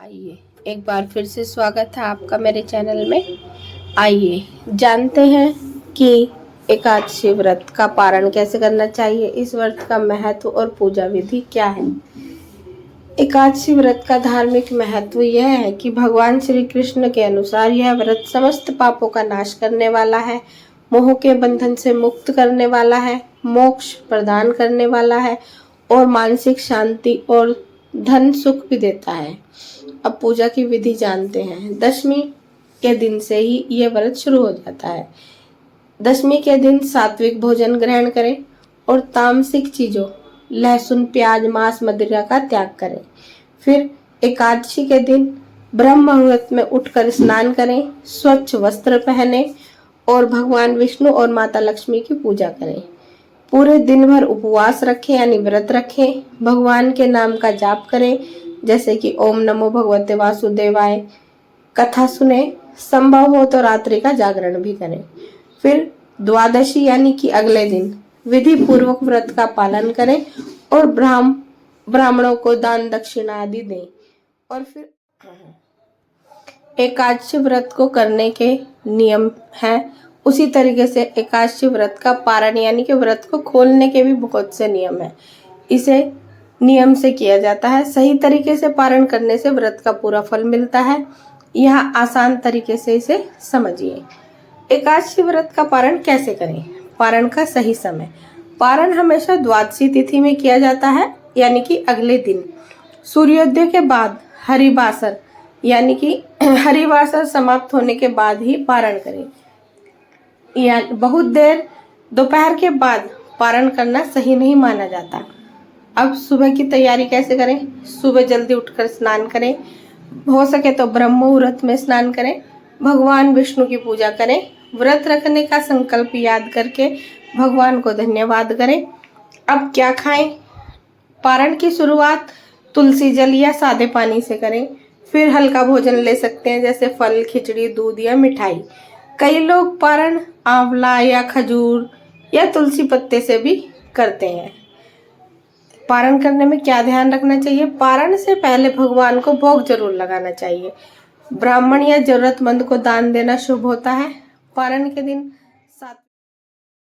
आइए एक बार फिर से स्वागत है आपका मेरे चैनल में। आइए जानते हैं कि एकादशी व्रत का पारण कैसे करना चाहिए, इस व्रत का महत्व और पूजा विधि क्या है। एकादशी व्रत का धार्मिक महत्व यह है कि भगवान श्री कृष्ण के अनुसार यह व्रत समस्त पापों का नाश करने वाला है, मोह के बंधन से मुक्त करने वाला है, मोक्ष प्रदान करने वाला है और मानसिक शांति और धन सुख भी देता है। अब पूजा की विधि जानते हैं। दशमी के दिन से ही यह व्रत शुरू हो जाता है। दशमी के दिन सात्विक भोजन ग्रहण करें और तामसिक चीजों लहसुन, प्याज, मांस, मदिरा का त्याग करें। फिर एकादशी के दिन ब्रह्म मुहूर्त में उठकर स्नान करें, स्वच्छ वस्त्र पहने और भगवान विष्णु और माता लक्ष्मी की पूजा करें। पूरे दिन भर उपवास रखें यानी व्रत रखें। भगवान के नाम का जाप करें, जैसे कि ओम नमो भगवते वासुदेवाय। कथा सुने, संभव हो तो रात्रि का जागरण भी करें। फिर द्वादशी यानी कि अगले दिन विधि पूर्वक व्रत का पालन करें और ब्राह्मणों को दान दक्षिणा आदि दें। और फिर एकादशी व्रत को करने के नियम हैं। उसी तरीके से एकादशी व्रत का पारण यानी कि व्रत को खोलने के भी बहुत से नियम हैं। इसे नियम से किया जाता है। सही तरीके से पारण करने से व्रत का पूरा फल मिलता है। यह आसान तरीके से इसे समझिए। एकादशी व्रत का पारण कैसे करें? पारण का सही समय। पारण हमेशा द्वादशी तिथि में किया जाता है, यानी कि अगले दिन सूर्योदय के बाद हरिवासर यानी कि हरिवासर समाप्त होने के बाद ही पारण करें। या बहुत देर दोपहर के बाद पारण करना सही नहीं माना जाता। अब सुबह की तैयारी कैसे करें? सुबह जल्दी उठकर स्नान करें, हो सके तो ब्रह्म मुहूर्त में स्नान करें, भगवान विष्णु की पूजा करें, व्रत रखने का संकल्प याद करके भगवान को धन्यवाद करें। अब क्या खाएं? पारण की शुरुआत तुलसी जल या सादे पानी से करें। फिर हल्का भोजन ले सकते हैं, जैसे फल, खिचड़ी, दूध या मिठाई। कई लोग पारण आंवला या खजूर या तुलसी पत्ते से भी करते हैं। पारण करने में क्या ध्यान रखना चाहिए? पारण से पहले भगवान को भोग जरूर लगाना चाहिए। ब्राह्मण या जरूरतमंद को दान देना शुभ होता है। पारण के दिन